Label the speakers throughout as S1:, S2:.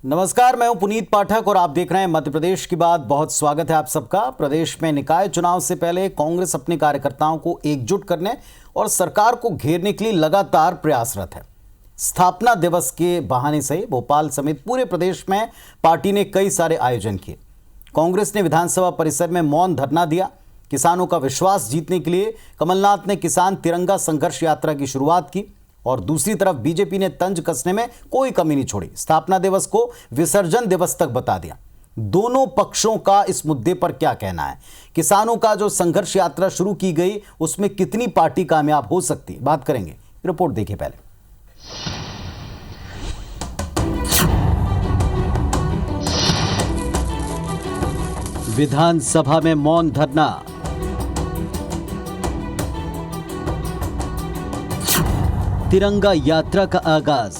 S1: नमस्कार, मैं हूं पुनीत पाठक और आप देख रहे हैं मध्य प्रदेश की बात। बहुत स्वागत है आप सबका। प्रदेश में निकाय चुनाव से पहले कांग्रेस अपने कार्यकर्ताओं को एकजुट करने और सरकार को घेरने के लिए लगातार प्रयासरत है। स्थापना दिवस के बहाने से भोपाल समेत पूरे प्रदेश में पार्टी ने कई सारे आयोजन किए। कांग्रेस ने विधानसभा परिसर में मौन धरना दिया। किसानों का विश्वास जीतने के लिए कमलनाथ ने किसान तिरंगा संघर्ष यात्रा की शुरुआत की और दूसरी तरफ बीजेपी ने तंज कसने में कोई कमी नहीं छोड़ी। स्थापना दिवस को विसर्जन दिवस तक बता दिया। दोनों पक्षों का इस मुद्दे पर क्या कहना है? किसानों का जो संघर्ष यात्रा शुरू की गई उसमें कितनी पार्टी कामयाब हो सकती, बात करेंगे। रिपोर्ट देखिए पहले। विधानसभा में मौन धरना, तिरंगा यात्रा का आगाज।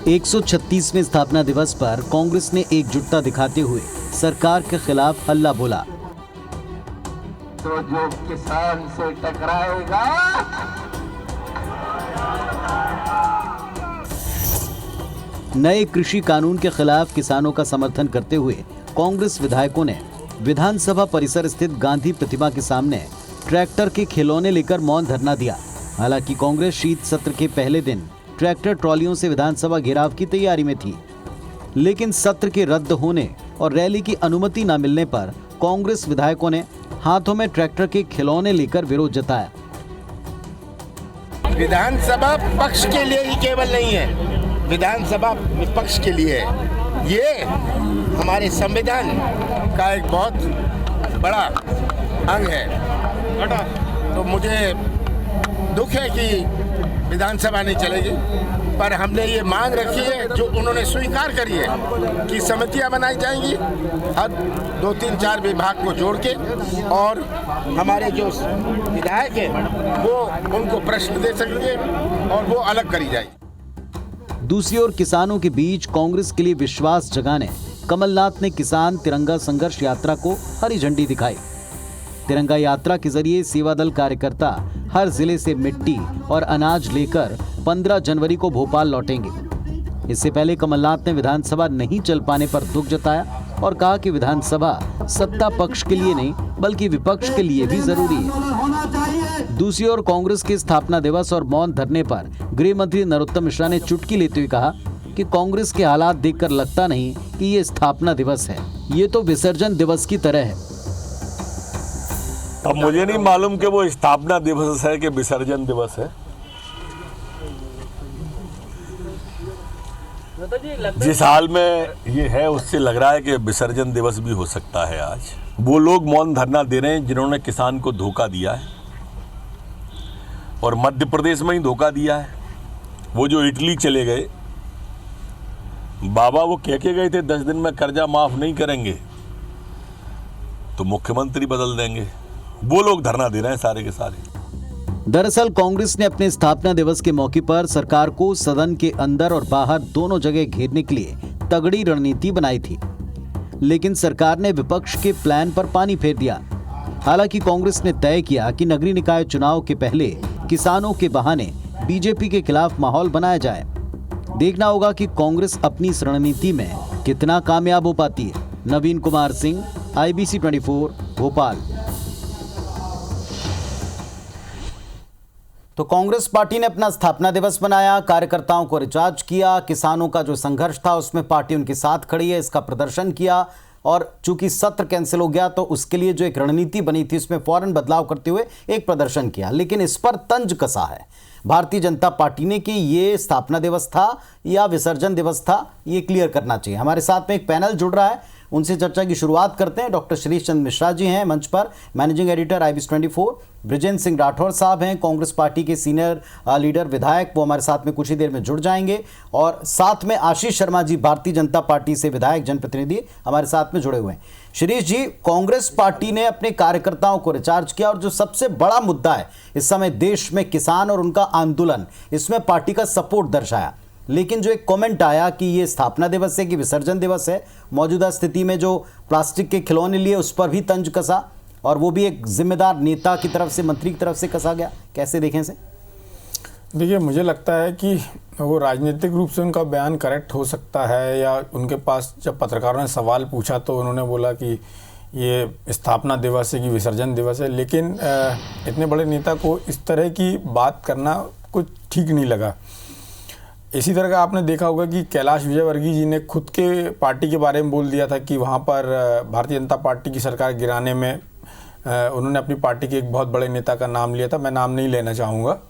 S1: 136वें स्थापना दिवस पर कांग्रेस ने एकजुटता दिखाते हुए सरकार के खिलाफ हल्ला बोला।
S2: तो जो किसान से टकराएगा
S1: नए कृषि कानून के खिलाफ किसानों का समर्थन करते हुए कांग्रेस विधायकों ने विधानसभा परिसर स्थित गांधी प्रतिमा के सामने ट्रैक्टर के खिलौने लेकर मौन धरना दिया। हालांकि कांग्रेस शीत सत्र के पहले दिन ट्रैक्टर ट्रॉलियों से विधानसभा घेराव की तैयारी में थी, लेकिन सत्र के रद्द होने और रैली की अनुमति न मिलने पर कांग्रेस विधायकों ने हाथों में ट्रैक्टर के खिलौने लेकर विरोध जताया।
S2: विधानसभा पक्ष के लिए ही केवल नहीं है, विधानसभा विपक्ष के लिए है। ये हमारे संविधान का एक बहुत बड़ा अंग है। तो मुझे दुख है कि विधानसभा नहीं चलेगी, पर हमने ये मांग रखी है जो उन्होंने स्वीकार करी है कि समितियां बनाई जाएंगी हर 2-3-4 विभाग को जोड़ के, और हमारे जो विधायक हैं वो उनको प्रश्न दे सकेंगे और वो अलग करी जाएगी।
S1: दूसरी ओर किसानों के बीच कांग्रेस के लिए विश्वास जगाने कमलनाथ ने किसान तिरंगा संघर्ष यात्रा को हरी झंडी दिखाई। तिरंगा यात्रा के जरिए सेवा दल कार्यकर्ता हर जिले से मिट्टी और अनाज लेकर 15 जनवरी को भोपाल लौटेंगे। इससे पहले कमलनाथ ने विधानसभा नहीं चल पाने पर दुख जताया और कहा कि विधानसभा सत्ता पक्ष के लिए नहीं बल्कि विपक्ष के लिए भी जरूरी है। दूसरी ओर कांग्रेस के स्थापना दिवस और मौन धरने पर गृह मंत्री नरोत्तम मिश्रा ने चुटकी लेते हुए कहा कि कांग्रेस के हालात देखकर लगता नहीं कि ये स्थापना दिवस है, ये तो विसर्जन दिवस की तरह है।
S3: अब मुझे नहीं मालूम कि वो स्थापना दिवस है कि विसर्जन दिवस है। जिस हाल में ये है उससे लग रहा है कि विसर्जन दिवस भी हो सकता है आज। वो लोग मौन धरना दे रहे हैं जिन्होंने किसान को धोखा दिया है और मध्य प्रदेश में ही धोखा दिया है। वो जो इटली चले गए बाबा, वो कह के गए थे 10 दिन में कर्जा माफ नहीं करेंगे तो मुख्यमंत्री बदल देंगे। वो लोग धरना दे रहे हैं सारे के सारे।
S1: दरअसल कांग्रेस ने अपने स्थापना दिवस के मौके पर सरकार को सदन के अंदर और बाहर दोनों जगह घेरने के लिए तगड़ी रणनीति बनाई थी, लेकिन सरकार ने विपक्ष के प्लान पर पानी फेर दिया। हालांकि कांग्रेस ने तय किया कि नगरीय निकाय चुनाव के पहले किसानों के बहाने बीजेपी के खिलाफ माहौल बनाया जाए। देखना होगा कि कांग्रेस अपनी इस रणनीति में कितना कामयाब हो पाती है। नवीन कुमार सिंह, IBC 24, भोपाल। तो कांग्रेस पार्टी ने अपना स्थापना दिवस मनाया, कार्यकर्ताओं को रिचार्ज किया, किसानों का जो संघर्ष था उसमें पार्टी उनके साथ खड़ी है, इसका प्रदर्शन किया। और चूंकि सत्र कैंसिल हो गया तो उसके लिए जो एक रणनीति बनी थी उसमें फौरन बदलाव करते हुए एक प्रदर्शन किया, लेकिन इस पर तंज कसा है भारतीय जनता पार्टी ने कि ये स्थापना दिवस था या विसर्जन दिवस था, ये क्लियर करना चाहिए। हमारे साथ में एक पैनल जुड़ रहा है, उनसे चर्चा की शुरुआत करते हैं। डॉक्टर श्रीश चंद्र मिश्रा जी हैं मंच पर, managing editor IBC 24। Brijendra Singh Rathore साहब हैं, कांग्रेस पार्टी के सीनियर लीडर विधायक, वो हमारे साथ में कुछ ही देर में जुड़ जाएंगे। और साथ में आशीष शर्मा जी, भारतीय जनता पार्टी से विधायक जनप्रतिनिधि, हमारे साथ में जुड़े हुए हैं। श्रीश जी, कांग्रेस पार्टी ने अपने कार्यकर्ताओं को रिचार्ज किया और जो सबसे बड़ा मुद्दा है इस समय देश में किसान और उनका आंदोलन, इसमें पार्टी का सपोर्ट दर्शाया। लेकिन जो एक कमेंट आया कि ये स्थापना दिवस है कि विसर्जन दिवस है, मौजूदा स्थिति में जो प्लास्टिक के खिलौने लिए उस पर भी तंज कसा, और वो भी एक जिम्मेदार नेता की तरफ से, मंत्री की तरफ से कसा गया। कैसे देखें से?
S4: देखिए, मुझे लगता है कि वो राजनीतिक रूप से उनका बयान करेक्ट हो सकता है, या उनके पास जब पत्रकारों ने सवाल पूछा तो उन्होंने बोला कि ये स्थापना दिवस है कि विसर्जन दिवस है, लेकिन इतने बड़े नेता को इस तरह की बात करना कुछ ठीक नहीं लगा। इसी तरह का आपने देखा होगा कि कैलाश विजयवर्गीय जी ने खुद के पार्टी के बारे में बोल दिया था कि वहाँ पर भारतीय जनता पार्टी की सरकार गिराने में उन्होंने अपनी पार्टी के एक बहुत बड़े नेता का नाम लिया था, मैं नाम नहीं लेना चाहूँगा।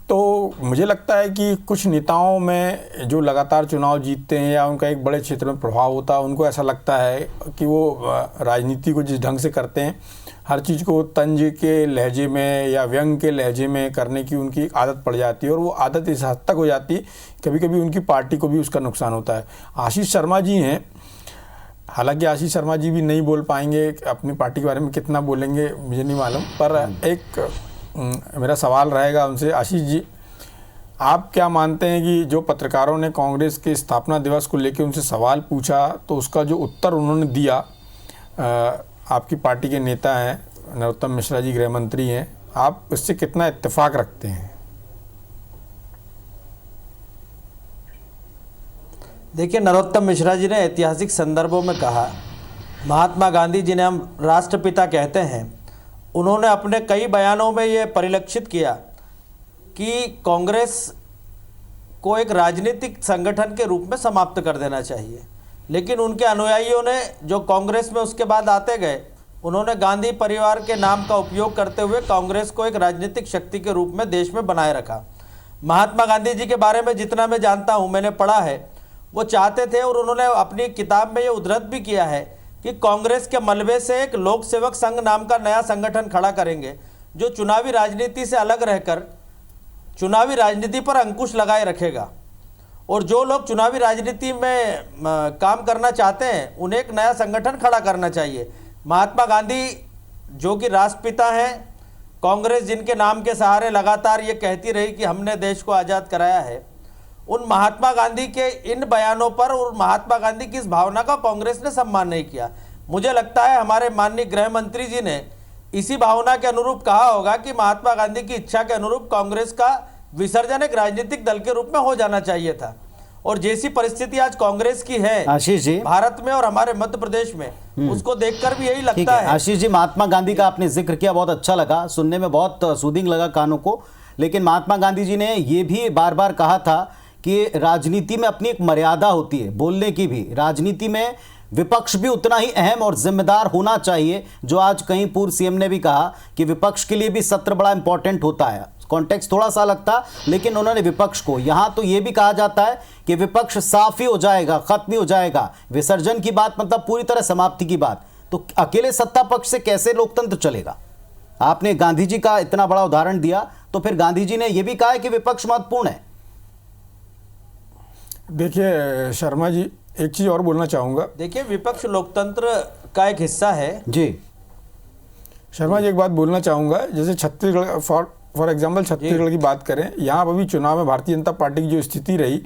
S4: तो मुझे लगता है कि कुछ नेताओं में जो लगातार चुनाव जीतते हैं या उनका एक बड़े क्षेत्र में प्रभाव होता है, उनको ऐसा लगता है कि वो राजनीति को जिस ढंग से करते हैं, हर चीज़ को तंज के लहजे में या व्यंग के लहजे में करने की उनकी एक आदत पड़ जाती है, और वो आदत इस हद तक हो जाती है कभी कभी उनकी पार्टी को भी उसका नुकसान होता है। आशीष शर्मा जी हैं, हालांकि आशीष शर्मा जी भी नहीं बोल पाएंगे, अपनी पार्टी के बारे में कितना बोलेंगे मुझे नहीं मालूम, पर एक मेरा सवाल रहेगा उनसे, आशीष जी, आप क्या मानते हैं कि जो पत्रकारों ने कांग्रेस के स्थापना दिवस को लेकर उनसे सवाल पूछा तो उसका जो उत्तर उन्होंने दिया, आपकी पार्टी के नेता हैं नरोत्तम मिश्रा जी, गृह मंत्री हैं, आप इससे कितना इत्तेफाक रखते हैं?
S5: देखिए, नरोत्तम मिश्रा जी ने ऐतिहासिक संदर्भों में कहा, महात्मा गांधी जिन्हें हम राष्ट्रपिता कहते हैं, उन्होंने अपने कई बयानों में ये परिलक्षित किया कि कांग्रेस को एक राजनीतिक संगठन के रूप में समाप्त कर देना चाहिए। लेकिन उनके अनुयायियों ने जो कांग्रेस में उसके बाद आते गए, उन्होंने गांधी परिवार के नाम का उपयोग करते हुए कांग्रेस को एक राजनीतिक शक्ति के रूप में देश में बनाए रखा। महात्मा गांधी जी के बारे में जितना मैं जानता हूँ, मैंने पढ़ा है, वो चाहते थे और उन्होंने अपनी किताब में ये उद्धृत भी किया है कि कांग्रेस के मलबे से एक लोक सेवक संघ नाम का नया संगठन खड़ा करेंगे, जो चुनावी राजनीति से अलग रहकर चुनावी राजनीति पर अंकुश लगाए रखेगा, और जो लोग चुनावी राजनीति में काम करना चाहते हैं उन्हें एक नया संगठन खड़ा करना चाहिए। महात्मा गांधी जो कि राष्ट्रपिता हैं, कांग्रेस जिनके नाम के सहारे लगातार ये कहती रही कि हमने देश को आज़ाद कराया है, उन महात्मा गांधी के इन बयानों पर और महात्मा गांधी की इस भावना का कांग्रेस ने सम्मान नहीं किया। मुझे लगता है हमारे माननीय गृह मंत्री जी ने इसी भावना के अनुरूप कहा होगा कि महात्मा गांधी की इच्छा के अनुरूप कांग्रेस का विसर्जन एक राजनीतिक दल के रूप में हो जाना चाहिए था, और जैसी परिस्थिति आज कांग्रेस की है
S1: आशीष जी
S5: भारत में और हमारे मध्य प्रदेश में, उसको देखकर भी यही लगता है।
S1: आशीष जी, महात्मा गांधी का आपने जिक्र किया, बहुत अच्छा लगा, सुनने में बहुत सूदिंग लगा कानों को, लेकिन महात्मा गांधी जी ने ये भी बार बार कहा था कि राजनीति में अपनी एक मर्यादा होती है, बोलने की भी। राजनीति में विपक्ष भी उतना ही अहम और जिम्मेदार होना चाहिए, जो आज कहीं पूर्व सीएम ने भी कहा कि विपक्ष के लिए भी सत्र बड़ा इंपॉर्टेंट होता है। कॉन्टेक्स्ट थोड़ा सा लगता, लेकिन उन्होंने विपक्ष को, यहां तो यह भी कहा जाता है कि विपक्ष साफ ही हो जाएगा, खत्म ही हो जाएगा। विसर्जन की बात मतलब पूरी तरह समाप्ति की बात। तो अकेले सत्ता पक्ष से कैसे लोकतंत्र चलेगा? आपने गांधी जी का इतना बड़ा उदाहरण दिया, तो फिर गांधी जी ने यह भी कहा है कि विपक्ष महत्वपूर्ण है।
S4: देखिए शर्मा जी, एक चीज़ और बोलना चाहूँगा।
S5: देखिए, विपक्ष लोकतंत्र का एक हिस्सा है
S1: जी।
S4: शर्मा जी, एक बात बोलना चाहूँगा, जैसे छत्तीसगढ़ फॉर एग्जांपल छत्तीसगढ़ की बात करें, यहाँ पर भी चुनाव में भारतीय जनता पार्टी की जो स्थिति रही,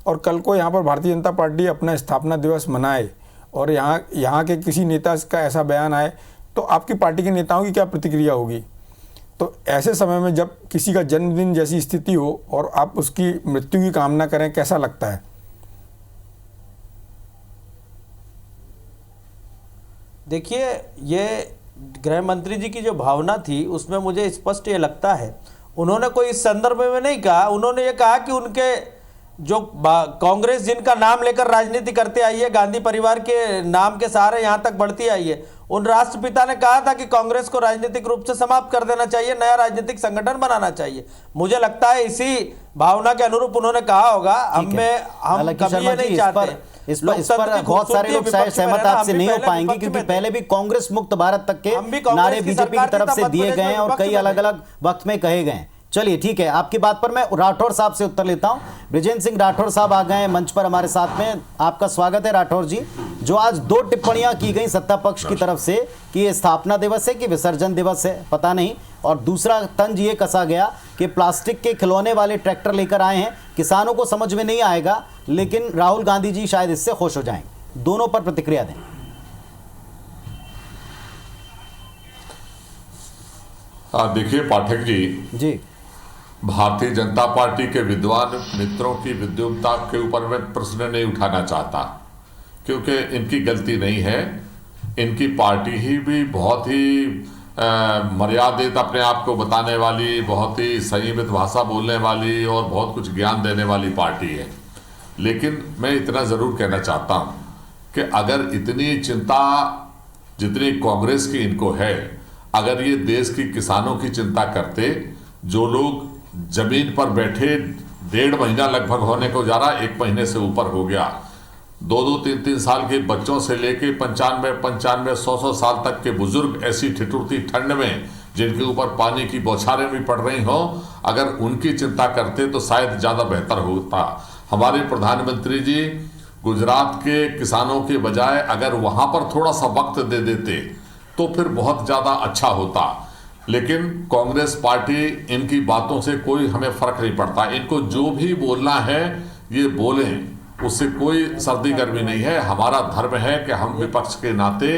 S4: और कल को यहाँ पर भारतीय जनता पार्टी अपना स्थापना दिवस मनाए और यहाँ के किसी नेता का ऐसा बयान आए, तो आपकी पार्टी के नेताओं की क्या प्रतिक्रिया होगी? तो ऐसे समय में जब किसी का जन्मदिन जैसी स्थिति हो और आप उसकी मृत्यु की कामना करें, कैसा लगता है?
S5: देखिए, ये गृह मंत्री जी की जो भावना थी उसमें मुझे स्पष्ट ये लगता है, उन्होंने कोई इस संदर्भ में नहीं कहा, उन्होंने ये कहा कि उनके जो कांग्रेस जिनका नाम लेकर राजनीति करते आई है, गांधी परिवार के नाम के सहारे यहाँ तक बढ़ती आई है, उन राष्ट्रपिता ने कहा था कि कांग्रेस को राजनीतिक रूप से समाप्त कर देना चाहिए, नया राजनीतिक संगठन बनाना चाहिए। मुझे लगता है इसी भावना के अनुरूप उन्होंने कहा होगा। हम कभी ये नहीं चाहते,
S1: इस पर बहुत सारे लोग शायद सहमत आपसे नहीं हो पाएंगे, क्योंकि पहले भी कांग्रेस मुक्त भारत तक के नारे बीजेपी की तरफ से दिए गए हैं और कई अलग अलग वक्त में कहे गए हैं। चलिए ठीक है, आपकी बात पर मैं राठौर साहब से उत्तर लेता हूं। बृजेंद्र सिंह राठौर साहब आ गए हैं मंच पर हमारे साथ में। आपका स्वागत है राठौर जी। जो आज दो टिप्पणियां की गई सत्ता पक्ष की तरफ से कि ये स्थापना दिवस है कि विसर्जन दिवस है पता नहीं, और दूसरा तंज ये कसा गया कि प्लास्टिक के खिलौने वाले ट्रैक्टर लेकर आए हैं, किसानों को समझ में नहीं आएगा, लेकिन राहुल गांधी जी शायद इससे खुश हो जाएंगे। दोनों पर प्रतिक्रिया दें।
S6: देखिए पाठक जी, भारतीय जनता पार्टी के विद्वान मित्रों की विद्वता के ऊपर मैं प्रश्न नहीं उठाना चाहता, क्योंकि इनकी गलती नहीं है। इनकी पार्टी ही भी बहुत ही मर्यादित अपने आप को बताने वाली, बहुत ही संयमित भाषा बोलने वाली और बहुत कुछ ज्ञान देने वाली पार्टी है। लेकिन मैं इतना ज़रूर कहना चाहता हूँ कि अगर इतनी चिंता जितनी कांग्रेस की इनको है, अगर ये देश की किसानों की चिंता करते, जो लोग जमीन पर बैठे 1.5 महीना लगभग होने को जा रहा, 1 महीने से ऊपर हो गया, 2-2, 3-3 साल के बच्चों से लेके 95, 100 साल तक के बुजुर्ग ऐसी ठिठुरती ठंड में जिनके ऊपर पानी की बौछारें भी पड़ रही हों, अगर उनकी चिंता करते तो शायद ज़्यादा बेहतर होता। हमारे प्रधानमंत्री जी गुजरात के किसानों के बजाय अगर वहाँ पर थोड़ा सा वक्त दे देते तो फिर बहुत ज़्यादा अच्छा होता। लेकिन कांग्रेस पार्टी, इनकी बातों से कोई हमें फर्क नहीं पड़ता। इनको जो भी बोलना है ये बोलें, उससे कोई सर्दी गर्मी नहीं है। हमारा धर्म है कि हम विपक्ष के नाते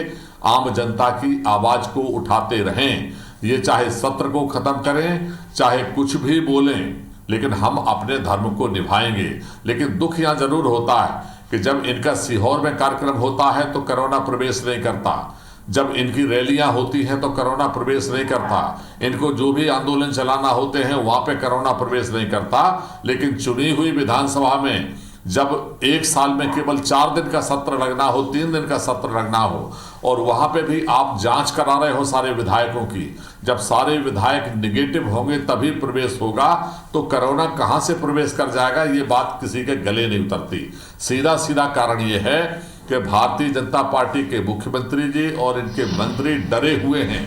S6: आम जनता की आवाज़ को उठाते रहें। ये चाहे सत्र को ख़त्म करें, चाहे कुछ भी बोलें, लेकिन हम अपने धर्म को निभाएंगे। लेकिन दुख यहाँ ज़रूर होता है कि जब इनका सीहोर में कार्यक्रम होता है तो कोरोना प्रवेश नहीं करता, जब इनकी रैलियां होती हैं तो कोरोना प्रवेश नहीं करता, इनको जो भी आंदोलन चलाना होते हैं वहां पे कोरोना प्रवेश नहीं करता। लेकिन चुनी हुई विधानसभा में जब 1 साल में केवल 4 दिन का सत्र लगना हो, 3 दिन का सत्र लगना हो, और वहां पे भी आप जांच करा रहे हो सारे विधायकों की, जब सारे विधायक निगेटिव होंगे तभी प्रवेश होगा, तो कोरोना कहां से प्रवेश कर जाएगा, ये बात किसी के गले नहीं उतरती। सीधा सीधा कारण ये है कि भारतीय जनता पार्टी के मुख्यमंत्री जी और इनके मंत्री डरे हुए हैं,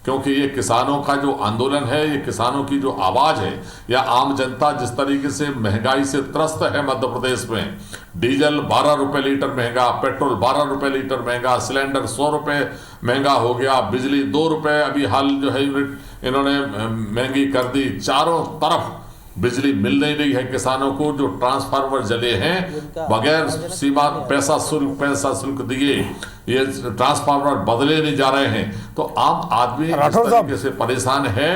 S6: क्योंकि ये किसानों का जो आंदोलन है, ये किसानों की जो आवाज़ है, या आम जनता जिस तरीके से महंगाई से त्रस्त है मध्य प्रदेश में, डीजल 12 रुपये लीटर महंगा, पेट्रोल 12 रुपये लीटर महंगा, सिलेंडर 100 रुपये महंगा हो गया, बिजली 2 रुपये अभी हाल जो है यूनिट इन्होंने महंगी कर दी, चारों तरफ बिजली मिल नहीं रही है किसानों को, जो ट्रांसफार्मर जले हैं बगैर सीमा पैसा शुल्क दिए, ये ट्रांसफार्मर बदले नहीं जा रहे हैं। तो आम आदमी जिस तरीके से परेशान है,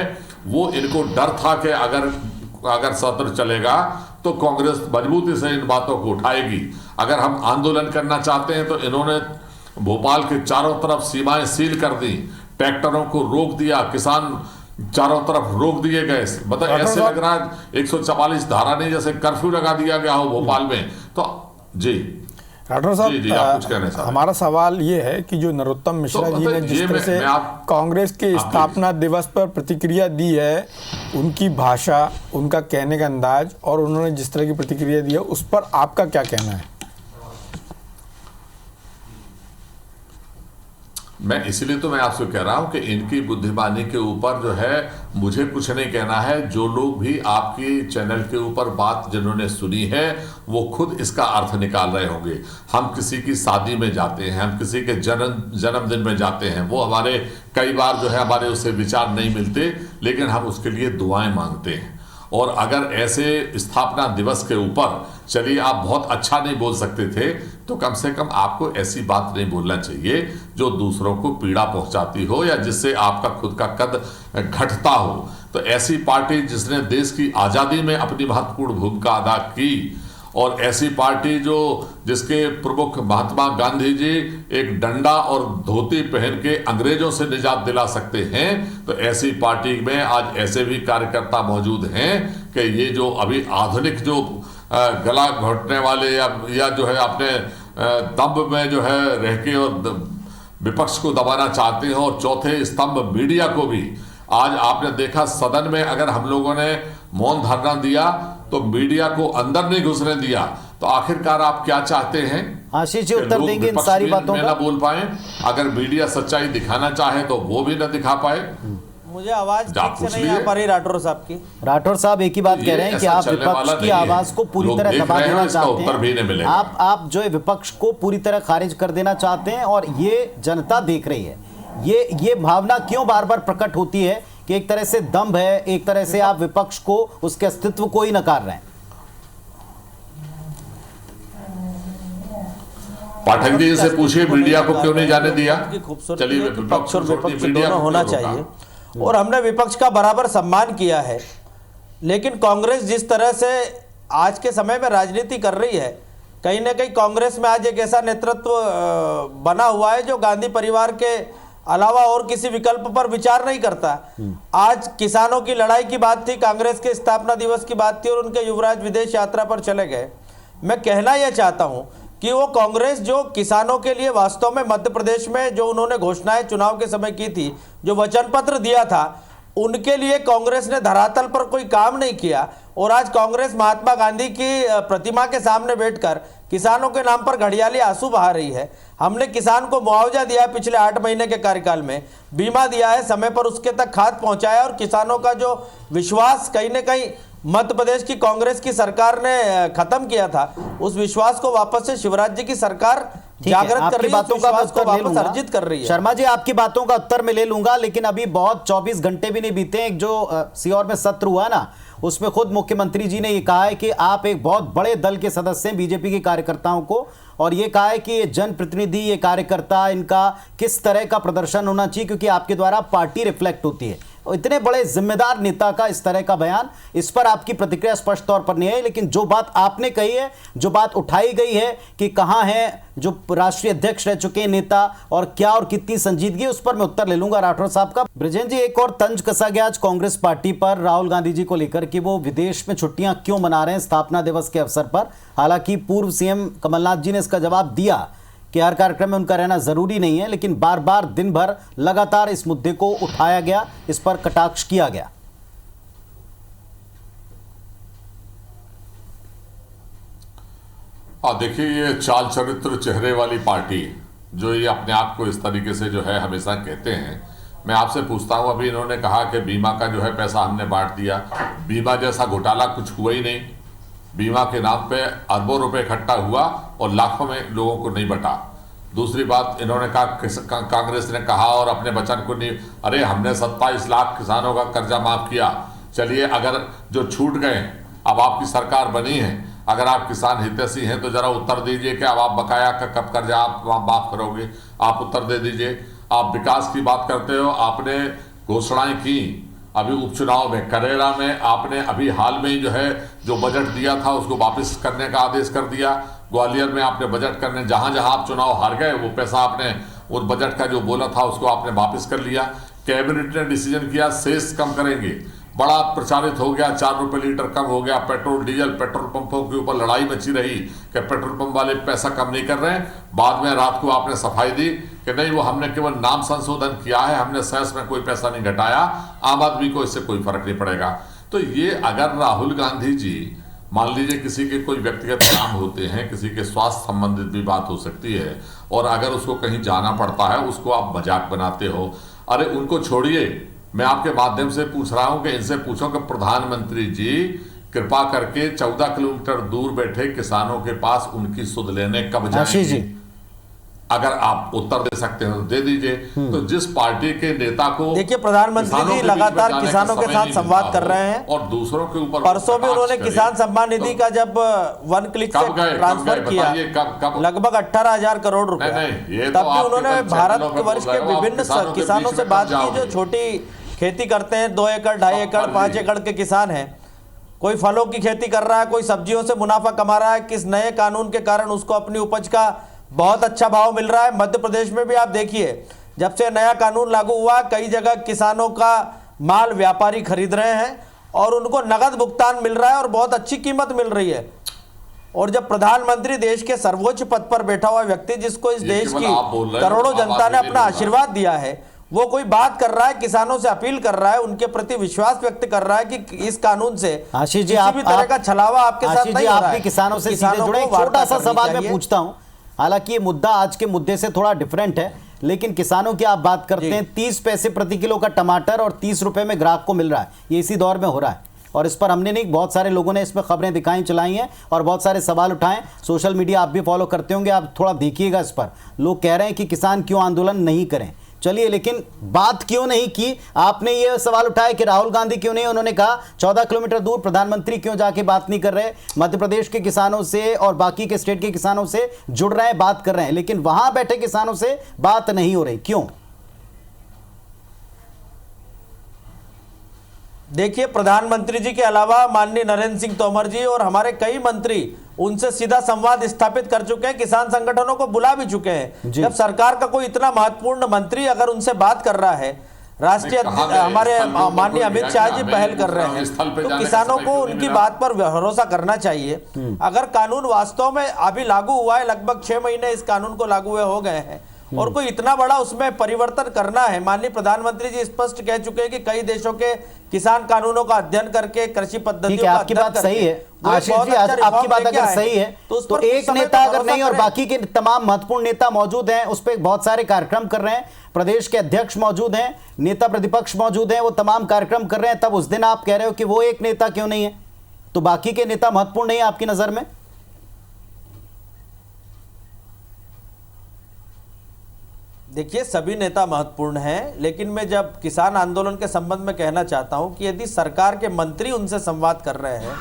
S6: वो इनको डर था कि अगर सत्र चलेगा तो कांग्रेस मजबूती से इन बातों को उठाएगी। अगर हम आंदोलन करना चाहते हैं तो इन्होंने भोपाल के चारों तरफ सीमाएं सील कर दी, ट्रैक्टरों को रोक दिया, किसान चारों तरफ रोक दिए गए। मतलब ऐसे लग रहा है 144 धारा नहीं जैसे कर्फ्यू लगा दिया गया हो भोपाल में। तो जी
S4: राठौर साहब,
S6: जी, आप कुछ कहना चाहते हैं?
S4: हमारा सवाल ये है कि जो नरोत्तम मिश्रा जी ने जिस तरह से कांग्रेस के स्थापना दिवस पर प्रतिक्रिया दी है, उनकी भाषा, उनका कहने का अंदाज और उन्होंने जिस तरह की प्रतिक्रिया दी है, उस पर आपका क्या कहना है?
S6: मैं इसलिए तो मैं आपसे कह रहा हूं कि इनकी बुद्धिमानी के ऊपर जो है मुझे कुछ नहीं कहना है। जो लोग भी आपकी चैनल के ऊपर बात जिन्होंने सुनी है वो खुद इसका अर्थ निकाल रहे होंगे। हम किसी की शादी में जाते हैं, हम किसी के जन्मदिन में जाते हैं, वो हमारे कई बार जो है हमारे उससे विचार नहीं मिलते, लेकिन हम उसके लिए दुआएं मांगते हैं। और अगर ऐसे स्थापना दिवस के ऊपर चलिए आप बहुत अच्छा नहीं बोल सकते थे, तो कम से कम आपको ऐसी बात नहीं बोलना चाहिए जो दूसरों को पीड़ा पहुंचाती हो या जिससे आपका खुद का कद घटता हो। तो ऐसी पार्टी जिसने देश की आज़ादी में अपनी महत्वपूर्ण भूमिका अदा की, और ऐसी पार्टी जिसके प्रमुख महात्मा गांधी जी एक डंडा और धोती पहन के अंग्रेजों से निजात दिला सकते हैं, तो ऐसी पार्टी में आज ऐसे भी कार्यकर्ता मौजूद हैं कि ये जो अभी आधुनिक जो गला घोटने वाले या जो है अपने दम्भ में जो है रह के और विपक्ष को दबाना चाहते हैं, और चौथे स्तंभ मीडिया को भी आज आपने देखा सदन में अगर हम लोगों ने मौन धरना दिया तो मीडिया को अंदर नहीं घुसने दिया। तो आखिरकार आप क्या चाहते हैं?
S1: आशीष जी उत्तर देंगे इन सारी बातों
S6: का? ना बोल पाए, अगर मीडिया सच्चाई दिखाना चाहे तो वो भी ना दिखा पाए।
S5: मुझे आवाज ठीक से नहीं आ पा रही राठौर साहब की।
S1: राठौर साहब एक ही बात कह रहे हैं कि आप विपक्ष की आवाज को पूरी तरह दबा देना चाहते हैं। आप जो है विपक्ष को पूरी तरह खारिज कर देना चाहते हैं, और ये जनता देख रही है। ये भावना क्यों बार बार प्रकट होती है कि एक तरह से दंभ है, एक तरह से आप विपक्ष को, उसके अस्तित्व को ही नकार रहे हैं?
S6: पाठक जी से पूछिए मीडिया को क्यों नहीं जाने दिया।
S5: चलिए, विपक्ष और विपक्ष दोनों होना चाहिए, और हमने विपक्ष का बराबर सम्मान किया है। लेकिन कांग्रेस जिस तरह से आज के समय में राजनीति कर रही है, कहीं ना कहीं कांग्रेस में आज एक ऐसा नेतृत्व बना हुआ है जो गांधी परिवार के अलावा और किसी विकल्प पर विचार नहीं करता। आज किसानों की लड़ाई की बात थी, कांग्रेस के स्थापना दिवस की बात थी और उनके युवराज विदेश यात्रा पर चले गए। मैं कहना यह चाहता हूं कि वो कांग्रेस जो किसानों के लिए वास्तव में मध्य प्रदेश में जो उन्होंने घोषणाएं चुनाव के समय की थी, जो वचन पत्र दिया था, उनके लिए कांग्रेस ने धरातल पर कोई काम नहीं किया। और आज कांग्रेस महात्मा गांधी की प्रतिमा के सामने बैठकर किसानों के नाम पर घड़ियाली आंसू बहा रही है। हमने किसान को मुआवजा दिया है, पिछले 8 महीने के कार्यकाल में बीमा दिया है, समय पर उसके तक खाद पहुंचाया और किसानों का जो विश्वास कहीं ना कहीं मध्य प्रदेश की कांग्रेस की सरकार ने खत्म किया था, उस विश्वास को वापस से शिवराज जी की सरकार जागृत कर रही है,
S1: बातों का उत्तर ले लूंगा।
S5: अर्जित कर रही है।
S1: शर्मा जी, आपकी बातों का उत्तर मैं ले लूंगा, लेकिन अभी बहुत 24 घंटे भी नहीं बीते। एक जो सीहोर में सत्र हुआ ना, उसमें खुद मुख्यमंत्री जी ने ये कहा है कि आप एक बहुत बड़े दल के सदस्य हैं बीजेपी के कार्यकर्ताओं को, और ये कहा है कि ये जनप्रतिनिधि, ये कार्यकर्ता, इनका किस तरह का प्रदर्शन होना चाहिए क्योंकि आपके द्वारा पार्टी रिफ्लेक्ट होती है। इतने बड़े जिम्मेदार नेता का इस तरह का बयान, इस पर आपकी प्रतिक्रिया स्पष्ट तौर पर नहीं है, लेकिन जो बात आपने कही है, जो बात उठाई गई है कि कहां है जो राष्ट्रीय अध्यक्ष रह चुके नेता और क्या और कितनी संजीदगी, उस पर मैं उत्तर ले लूंगा राठौर साहब का। ब्रिजेश जी, एक और तंज कसा गया आज कांग्रेस पार्टी पर राहुल गांधी जी को लेकर कि वो विदेश में छुट्टियां क्यों मना रहे हैं स्थापना दिवस के अवसर पर। हालांकि पूर्व सीएम कमलनाथ जी ने इसका जवाब दिया कि हर कार्यक्रम में उनका रहना जरूरी नहीं है, लेकिन बार बार दिन भर लगातार इस मुद्दे को उठाया गया, इस पर कटाक्ष किया गया।
S6: देखिए, ये चाल चरित्र चेहरे वाली पार्टी जो ये अपने आप को इस तरीके से जो है हमेशा कहते हैं, मैं आपसे पूछता हूं, अभी इन्होंने कहा कि बीमा का जो है पैसा हमने बांट दिया। बीमा जैसा घोटाला कुछ हुआ ही नहीं। बीमा के नाम पे अरबों रुपए इकट्ठा हुआ और लाखों में लोगों को नहीं बटा। दूसरी बात, इन्होंने कहा, कांग्रेस ने कहा और अपने वचन को नहीं, अरे हमने 27 लाख किसानों का कर्जा माफ किया। चलिए, अगर जो छूट गए, अब आपकी सरकार बनी है, अगर आप किसान हितैषी हैं तो जरा उत्तर दीजिए कि अब आप बकाया का कब कर्जा आप माफ करोगे, आप उत्तर दे दीजिए। आप विकास की बात करते हो, आपने घोषणाएं की, अभी उपचुनाव में करेरा में आपने अभी हाल में ही जो है जो बजट दिया था उसको वापस करने का आदेश कर दिया। ग्वालियर में आपने बजट करने, जहां जहां आप चुनाव हार गए, वो पैसा आपने उस बजट का जो बोला था उसको आपने वापस कर लिया। कैबिनेट ने डिसीजन किया शेष कम करेंगे, बड़ा प्रचारित हो गया, 4 रुपए लीटर कम हो गया। पेट्रोल डीजल, पेट्रोल पंपों के ऊपर लड़ाई मची रही कि पेट्रोल पंप वाले पैसा कम नहीं कर रहे हैं। बाद में रात को आपने सफाई दी कि नहीं, वो हमने केवल नाम संशोधन किया है, हमने सेस में कोई पैसा नहीं घटाया, आम आदमी को इससे कोई फर्क नहीं पड़ेगा। तो ये अगर राहुल गांधी जी, मान लीजिए किसी के कोई व्यक्तिगत काम होते हैं, किसी के स्वास्थ्य संबंधित भी बात हो सकती है, और अगर उसको कहीं जाना पड़ता है उसको आप मजाक बनाते हो। अरे उनको छोड़िए, मैं आपके माध्यम से पूछ रहा हूं कि इनसे पूछो कि प्रधानमंत्री जी कृपा करके 14 किलोमीटर दूर बैठे किसानों के पास उनकी सुध लेने कब जाएंगे? अगर आप उत्तर दे सकते हो तो दे दीजिए। तो जिस पार्टी के नेता को,
S5: देखिए, प्रधानमंत्री जी लगातार किसानों के साथ संवाद कर रहे हैं
S6: और दूसरों के ऊपर,
S5: परसों भी उन्होंने किसान सम्मान निधि का जब 1 क्लिक से ट्रांसफर किया लगभग 18,000 करोड़ रुपए, तब भी उन्होंने भारत वर्ष के विभिन्न किसानों से बात की जो छोटी खेती करते हैं, 2 एकड़, 2.5 एकड़, 5 एकड़ के किसान हैं। कोई फलों की खेती कर रहा है, कोई सब्जियों से मुनाफा कमा रहा है, किस नए कानून के कारण उसको अपनी उपज का बहुत अच्छा भाव मिल रहा है। मध्य प्रदेश में भी आप देखिए, जब से नया कानून लागू हुआ, कई जगह किसानों का माल व्यापारी खरीद रहे हैं और उनको नगद भुगतान मिल रहा है और बहुत अच्छी कीमत मिल रही है। और जब प्रधानमंत्री, देश के सर्वोच्च पद पर बैठा हुआ व्यक्ति, जिसको इस देश की करोड़ों जनता ने अपना आशीर्वाद दिया है, वो कोई बात कर रहा है, किसानों से अपील कर रहा है, उनके प्रति विश्वास व्यक्त कर रहा है कि इस कानून से
S1: आशीष जी,
S5: किसी भी तरह का छलावा आपके साथ नहीं हो रहा है।
S1: किसानों से सीधे जुड़े, एक छोटा सा सवाल मैं पूछता हूं। हालांकि ये मुद्दा आज के मुद्दे से थोड़ा डिफरेंट है, लेकिन किसानों की आप बात करते हैं, 30 पैसे प्रति किलो का टमाटर और 30 रुपए में ग्राहक को मिल रहा है, ये इसी दौर में हो रहा है। और इस पर हमने नहीं, बहुत सारे लोगों ने इस पर खबरें दिखाई, चलाई हैं और बहुत सारे सवाल उठाएं। सोशल मीडिया आप भी फॉलो करते होंगे, आप थोड़ा देखिएगा इस पर। लोग कह रहे हैं कि किसान क्यों आंदोलन नहीं करें। चलिए, लेकिन बात क्यों नहीं की? आपने ये सवाल उठाया कि राहुल गांधी क्यों नहीं, उन्होंने कहा 14 किलोमीटर दूर प्रधानमंत्री क्यों जाके बात नहीं कर रहे, मध्य प्रदेश के किसानों से और बाकी के स्टेट के किसानों से जुड़ रहे हैं, बात कर रहे हैं, लेकिन वहां बैठे किसानों से बात नहीं हो रही, क्यों?
S5: देखिए, प्रधानमंत्री जी के अलावा माननीय नरेंद्र सिंह तोमर जी और हमारे कई मंत्री उनसे सीधा संवाद स्थापित कर चुके हैं, किसान संगठनों को बुला भी चुके हैं। जब सरकार का कोई इतना महत्वपूर्ण मंत्री अगर उनसे बात कर रहा है, राष्ट्रीय हमारे माननीय अमित शाह जी पहल कर रहे हैं, तो किसानों को उनकी बात पर भरोसा करना चाहिए। अगर कानून वास्तव में अभी लागू हुआ है, लगभग 6 महीने इस कानून को लागू हुए हो गए हैं, और कोई इतना बड़ा उसमें परिवर्तन करना है, माननीय प्रधानमंत्री जी स्पष्ट कह चुके हैं कि कई देशों के किसान कानूनों का अध्ययन करके, कृषि पद्धतियों का
S1: आपकी बात सही है आशीष जी, आपकी बात अगर सही है तो एक नेता अगर नहीं और बाकी के तमाम महत्वपूर्ण नेता मौजूद हैं, उस पर बहुत सारे कार्यक्रम कर रहे हैं, प्रदेश के अध्यक्ष मौजूद हैं, नेता प्रतिपक्ष मौजूद हैं, वो तमाम कार्यक्रम कर रहे हैं, तब उस दिन आप कह रहे हो कि वो एक नेता क्यों नहीं है? तो बाकी के नेता महत्वपूर्ण नहीं है आपकी नजर में?
S5: देखिए, सभी नेता महत्वपूर्ण हैं, लेकिन मैं जब किसान आंदोलन के संबंध में कहना चाहता हूं कि यदि सरकार के मंत्री उनसे संवाद कर रहे हैं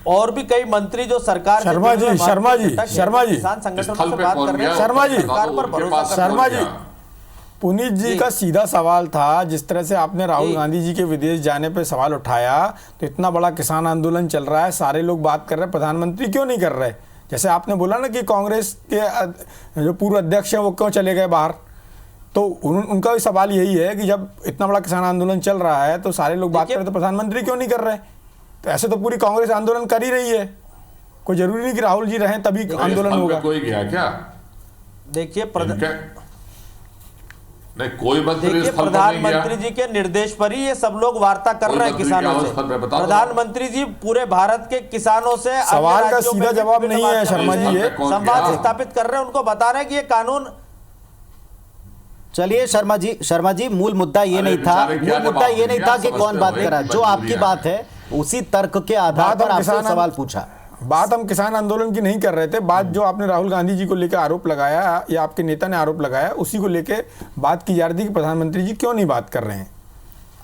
S5: और भी कई मंत्री जो सरकार
S4: शर्मा जी
S5: किसान संगठनों से बात कर रहे हैं, सरकार पर भरोसा
S4: शर्मा जी, पुनीत जी का सीधा सवाल था, जिस तरह से आपने राहुल गांधी जी के विदेश जाने पे सवाल उठाया, तो इतना बड़ा किसान आंदोलन चल रहा है, सारे लोग बात कर रहे हैं, प्रधानमंत्री क्यों नहीं कर रहे? जैसे आपने बोला ना कि कांग्रेस के जो पूर्व अध्यक्ष हैं वो क्यों चले गए बाहर, तो उनका भी सवाल यही है कि जब इतना बड़ा किसान आंदोलन चल रहा है तो सारे लोग बात कर रहे, तो प्रधानमंत्री क्यों नहीं कर रहे? तो ऐसे तो पूरी कांग्रेस आंदोलन कर ही रही है, कोई जरूरी नहीं कि राहुल जी रहें तभी आंदोलन होगा।
S6: कोई गया क्या?
S5: देखिए,
S6: नहीं, कोई मंत्री
S5: प्रधानमंत्री जी के निर्देश पर ही ये सब लोग वार्ता कर रहे हैं किसानों से। प्रधानमंत्री जी पूरे भारत के किसानों से
S4: सवाल का सीधा जवाब नहीं है शर्मा जी, ये
S5: संवाद स्थापित कर रहे हैं, उनको बता रहे हैं कि ये कानून।
S1: चलिए शर्मा जी, मूल मुद्दा ये नहीं था कि कौन बात कर रहा है, जो आपकी बात है उसी तर्क के आधार पर आपसे सवाल पूछा।
S4: बात हम किसान आंदोलन की नहीं कर रहे थे, बात जो आपने राहुल गांधी जी को लेकर आरोप लगाया या आपके नेता ने आरोप लगाया, उसी को लेकर बात की जा रही थी कि प्रधानमंत्री जी क्यों नहीं बात कर रहे हैं।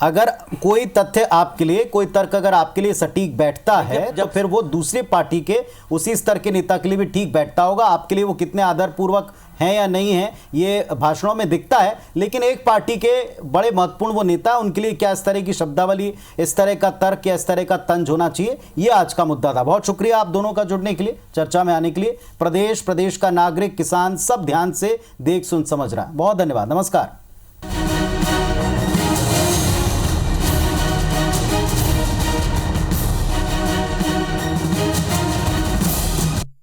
S1: अगर कोई तथ्य आपके लिए, कोई तर्क अगर आपके लिए सटीक बैठता है तो फिर वो दूसरे पार्टी के उसी स्तर के नेता के लिए भी ठीक बैठता होगा। आपके लिए वो कितने आदरपूर्वक हैं या नहीं हैं ये भाषणों में दिखता है, लेकिन एक पार्टी के बड़े महत्वपूर्ण वो नेता, उनके लिए क्या इस तरह की शब्दावली, इस तरह का तर्क या इस तरह का तंज होना चाहिए, ये आज का मुद्दा था। बहुत शुक्रिया आप दोनों का जुड़ने के लिए, चर्चा में आने के लिए। प्रदेश का नागरिक, किसान सब ध्यान से देख सुन समझ रहा है। बहुत धन्यवाद, नमस्कार।